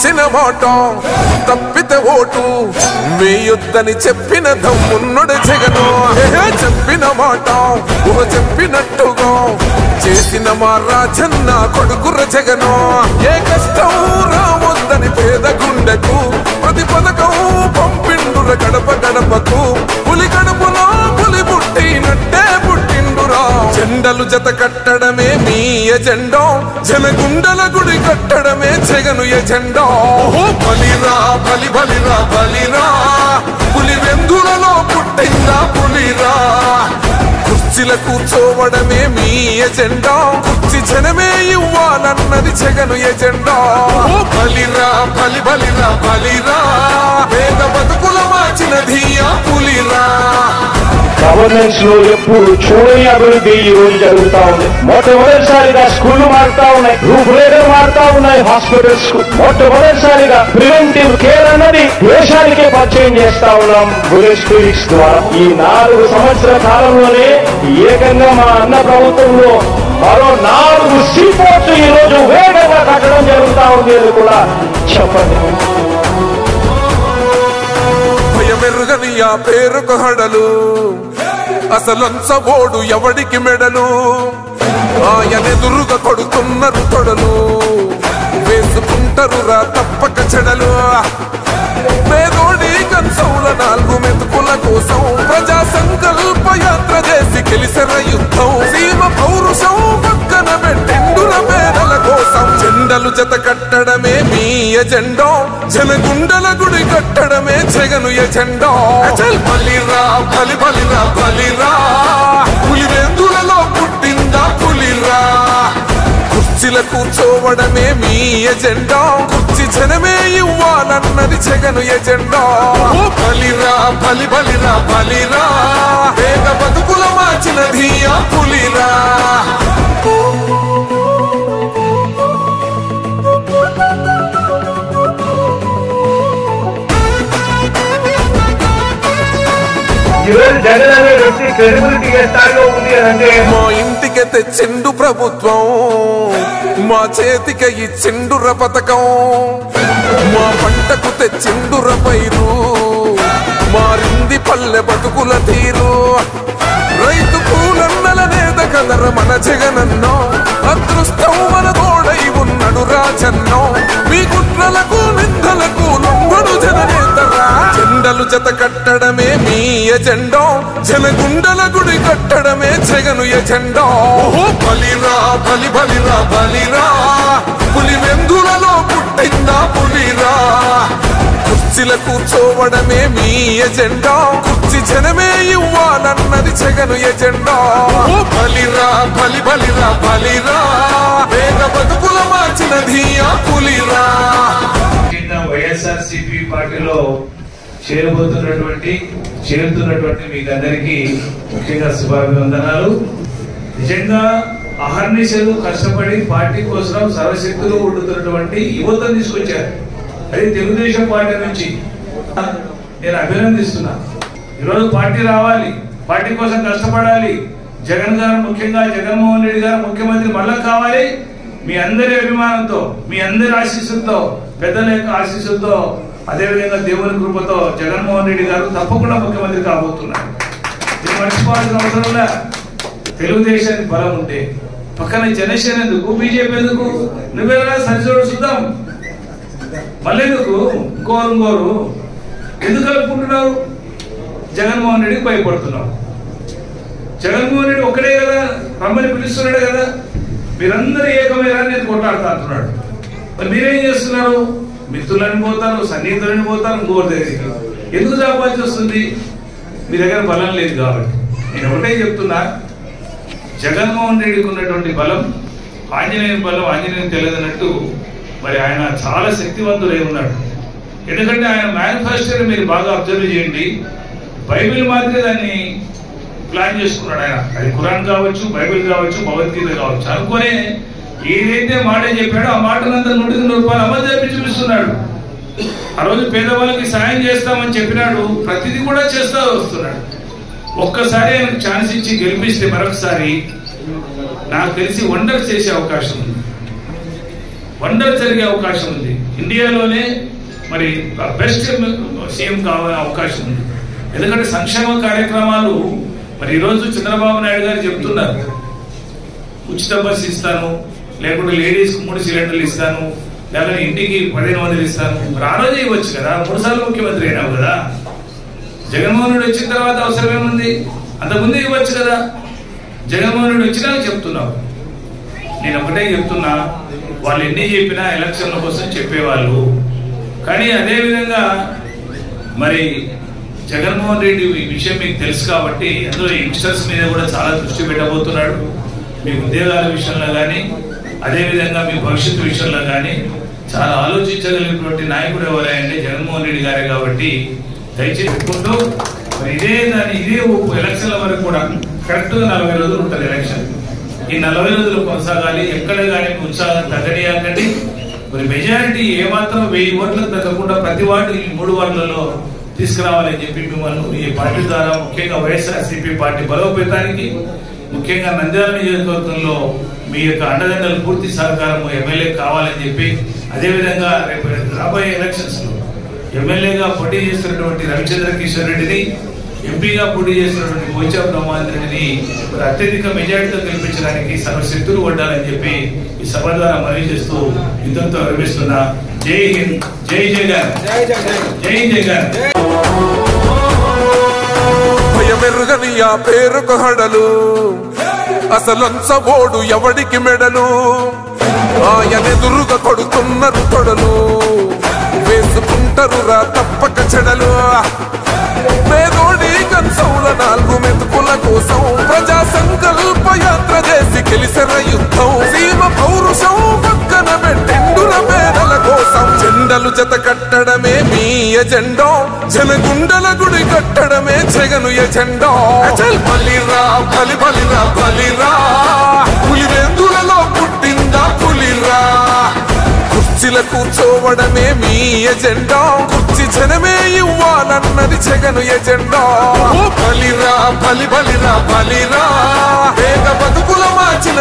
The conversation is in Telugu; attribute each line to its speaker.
Speaker 1: ఇచ్చిన మాట తప్పితే ఓటు వేయొద్దని చెప్పిన దమ్మున్నడు జగను. చెప్పిన మాట చెప్పినట్టుగా చేసిన మా రాజన్న కొడుకుర జగను. ఏ కష్టం రావద్దని పేద గుండెకు ప్రతి పథకం పంపిండుర గడప గడపకు. పులి గడపలో పులి పుట్టినట్టే పుట్టిండురా. జెండలు జత కట్టడమే మీ ఎజెండా, జనగుండల గుడి కట్టడమే జగను ఎజెండా. బలిరా బలి బలిరా బలిరా, పులి వెందులలో పుట్టిందా పులిరా. కుర్చీల కూర్చోవడమే మీ ఎజెండా, కుర్చీ జనమే ఇవ్వాలన్నది జగను ఎజెండా. బలిరా బలి బలిరా బలిరా, పేద బతుకుల మార్చినది ఆ పులిరా.
Speaker 2: గవర్నెన్స్ లో ఎప్పుడు చూడని అభివృద్ధి ఈ రోజు జరుగుతా ఉంది. మొట్టమొదటిసారిగా స్కూళ్లు మారుతా ఉన్నాయి, రూపురేఖలు మారుతా ఉన్నాయి. హాస్పిటల్స్ కు మొట్టమొదటిసారిగా ప్రివెంటివ్ కేర్ అన్నది దేశానికే పరిచయం చేస్తా ఉన్నాం బుల్లెట్ క్లినిక్స్ ద్వారా. ఈ 4 సంవత్సరాల కాలంలోనే ఏకంగా మా అన్న ప్రభుత్వంలో మరో 4 సీపోర్ట్స్ ఈ రోజు వేగంగా కట్టడం జరుగుతా ఉంది అని కూడా చెప్పండి.
Speaker 1: భయమెరుగని ఆ పేరుకు హడలు, అసలంచబోడు ఎవడికి మెడలు. ఆయనెదురుగా కొడుతున్నారు తొడలు, వేసుకుంటారు రా తప్పక చెడలు. పేదోడి కంచౌల 4 మెతుకుల కోసం ప్రజా సంకల్ప యాత్ర చేసి గెలిసిన యుద్ధం. సీమ పౌరుషం పక్కన పెట్టిండుల పేదల కోసం. జెండలు జత కట్టడమే మీ ఎజెండా, జనగుండల గుడి కట్టడమే జగను ఎజెండా. బలిరా బలి బలిరా బలిరా, పులి వెందులలో పుట్టిందా పులిరా. కుర్చీల కూర్చోవడమే మీ ఎజెండా, కుర్చీ జనమే ఇవ్వాలన్నది జగను ఎజెండా. బలిరా బలి బలిరా బలిరా, పేద బతుకుల మార్చినది ఆ పులిరా.
Speaker 2: జగన్ అనే వ్యక్తి క్రెడిబిలిటీ ఏ స్థాయిలో ఉంది అంటే,
Speaker 1: మా ఇంటికి తెచ్చిండు ప్రభుత్వం, మా చేతికి ఇచ్చిండుర పథకం. మా పంటకు తెచ్చిండుర పైరు, మారింది పల్లె బతుకుల తీరు. రైతు కూలన్నల నేత కదర మన జగనన్నో, అదృష్టం మన తోడై ఉన్నడు రాజన్నో. మీ కుట్రలకు నిందలకు లొంగడు జననేతరా. జెండలు జత కట్టడమే మీ ఎజెండా, జనగుండల గుడి కట్టడమే జగను ఎజెండా. బలిరా బలి బలిరా బలిరా, పులి వెందులలో పుట్టిందా పులిరా. కుర్చీల కూర్చోవడమే మీ ఎజెండా, కుర్చీ జనమే ఇవ్వాలన్నది జగను ఎజెండా. బలిరా బలి బలిరా బలిరా, పేద బతుకుల మార్చినది ఆ పులిరా.
Speaker 3: వైఎస్ఆర్సీపీ పార్టీలో చేరుతున్నటువంటి మీకు అందరికీ ముఖ్యంగా శుభాభివందనాలు. నిజంగా అహర్నిశలు కష్టపడి పార్టీ కోసం సర్వశక్తులు ఉండుతున్నటువంటి యువతను తీసుకొచ్చారు. అది తెలుగుదేశం పార్టీ నుంచి నేను అభినందిస్తున్నా. ఈరోజు పార్టీ రావాలి, పార్టీ కోసం కష్టపడాలి. జగన్ గారు ముఖ్యంగా జగన్మోహన్ రెడ్డి గారు ముఖ్యమంత్రి మళ్ళా కావాలి. మీ అందరి అభిమానంతో, మీ అందరి ఆశీస్సులతో, పెద్దల యొక్క ఆశీస్సులతో, అదేవిధంగా దేవుని కృపతో జగన్మోహన్ రెడ్డి గారు తప్పకుండా ముఖ్యమంత్రి కాబోతున్నారు. ఇది మర్చిపోవాల్సిన అవసరం లే. తెలుగుదేశానికి బలం ఉంటే పక్కన జనసేన ఎందుకు, బీజేపీ ఎందుకు? నువ్వేలా సరిచూడు చూద్దాం. మళ్ళీ ఎందుకు ఇంకోరు ఎందుకు కలుపుకుంటున్నావు? జగన్మోహన్ రెడ్డికి భయపడుతున్నావు. జగన్మోహన్ రెడ్డి ఒక్కడే కదా రమ్మని పిలుస్తున్నాడు కదా. మీరందరూ ఏకమయ్యారా నేను కొట్లాడుతా అంటున్నాడు. మరి మీరేం చేస్తున్నారు? మిత్రులని పోతారు, సన్నిహితులని పోతారు, ఇంకోరి దగ్గరికి. ఎందుకు చాపాల్సి వస్తుంది? మీ దగ్గర బలం లేదు కాబట్టి. నేను ఒకటే చెప్తున్నా, జగన్మోహన్ రెడ్డికి ఉన్నటువంటి బలం ఆంజనేయ బలం ఆంజనేయం తెలియదన్నట్టు మరి ఆయన చాలా శక్తివంతుడై ఉన్నాడు. ఎందుకంటే ఆయన మేనిఫెస్టోని మీరు బాగా అబ్జర్వ్ చేయండి. బైబిల్ మాదిరి దాన్ని ప్లాన్ చేసుకున్నాడు ఆయన. అది ఖురాన్ కావచ్చు, బైబిల్ కావచ్చు, భగవద్గీత కావచ్చు. అనుకునే ఏదైతే మాట చెప్పాడో ఆ మాటలంతా 100 రూపాయలు అమలు చేపి చూపిస్తున్నాడు. ఆ రోజు పేదవాళ్ళకి సాయం చేస్తామని చెప్పినాడు, ప్రతిదీ కూడా చేస్తా వస్తున్నాడు. ఒక్కసారి ఆయనకు ఛాన్స్ ఇచ్చి గెలిపిస్తే మరొకసారి నాకు తెలిసి వండర్ చేసే అవకాశం ఉంది, వండర్ జరిగే అవకాశం ఉంది. ఇండియాలోనే మరి బెస్ట్ సీఎం కావాలనే అవకాశం ఉంది. ఎందుకంటే సంక్షేమ కార్యక్రమాలు మరి ఈరోజు చంద్రబాబు నాయుడు గారు చెప్తున్నారు, ఉచిత బస్సు ఇస్తాను, లేకుంటే లేడీస్ 3 సిలిండర్లు ఇస్తాను, లేకపోతే ఇంటికి 1500 ఇస్తాను. మరి ఆ రోజే ఇవ్వచ్చు కదా, 3 సార్లు ముఖ్యమంత్రి అయినావు కదా. జగన్మోహన్ రెడ్డి వచ్చిన తర్వాత అవసరం ఏముంది, అంతకుముందే ఇవ్వచ్చు కదా. జగన్మోహన్ రెడ్డి వచ్చినా చెప్తున్నావు. నేను ఒకటే చెప్తున్నా, వాళ్ళు ఎన్ని చెప్పినా ఎలక్షన్ల కోసం చెప్పేవాళ్ళు. కానీ అదేవిధంగా మరి జగన్మోహన్ రెడ్డి ఈ విషయం మీకు తెలుసు కాబట్టి అందులో యంగ్స్టర్స్ మీద కూడా చాలా దృష్టి పెట్టబోతున్నాడు. మీ ఉద్యోగాల విషయంలో కానీ అదేవిధంగా మీ భవిష్యత్తు విషయంలో కానీ చాలా ఆలోచించగలిగినటువంటి నాయకుడు ఎవరంటే జగన్మోహన్ రెడ్డి గారే. కాబట్టి దయచేసి పెట్టుకుంటూ ఇదే ఎలక్షన్ల వరకు కూడా కరెక్ట్ గా 40 రోజులు ఉంటుంది ఎలక్షన్. ఈ 40 రోజులు కొనసాగాలి. ఎక్కడ కానీ ఉత్సాహం తగ్గనియాకండి. మరి మెజారిటీ ఏమాత్రం 1000 ఓట్లకు తగ్గకుండా ప్రతి వార్డు ఈ 3 వార్డులలో తీసుకురావాలని చెప్పి మిమ్మల్ని ఈ పార్టీ ద్వారా ముఖ్యంగా వైఎస్ఆర్సీపీ పార్టీ బలోపేతానికి ముఖ్యంగా నంద్యాల నియోజకవర్గంలో మీ యొక్క అండదండలు పూర్తి సహకారం ఎమ్మెల్యే కావాలని చెప్పి, అదేవిధంగా రేపు రాబోయే ఎలక్షన్స్ లో ఎమ్మెల్యేగా పోటీ చేస్తున్నటువంటి రవిచంద్ర కిషోర్ రెడ్డిని, ఎంపీగా పోటీ చేస్తున్నటువంటి పోచాం బ్రహ్మానంద రెడ్డిని అత్యధిక మెజార్టీతో గెలిపించడానికి సర్వశక్తులు వడ్డాలని చెప్పి ఈ సభ ద్వారా మనవి చేస్తూ ఇంతతో విరమిస్తున్నా. జై హింద్, జై జగన్, జై జగన్.
Speaker 1: భయమెరుగని ఆ పేరుకు హడలు, అసలంచబోడు ఎవడికి మెడలు, ఆయనెదురుగా కొడుతున్నారు తొడలు, వేసుకుంటారు రా తప్పక చెడలు. పేదోడి కన్సౌల 4 మెతుకుల కోసం ప్రజా సంకల్ప యాత్ర చేసి గెలిసిన యుద్ధం, సీమ పౌరుషం పక్కన పెట్టిండుల పేదల కోసం. జెండలు జత కట్టడమే మీ ఎజెండా, జనగుండల గుడి కట్టడమే జగను ఎజెండా. బలిరా బలి బలిరా బలిరా, పులివెందులలో పుట్టిందా పులిరా. కుర్చీల కూర్చోవడమే మీ ఎజెండా, కుర్చీ జనమే ఇవ్వాలన్నది జగను ఎజెండా. బలిరా బలి బలిరా బలిరా, పేద బతుకుల మార్చిన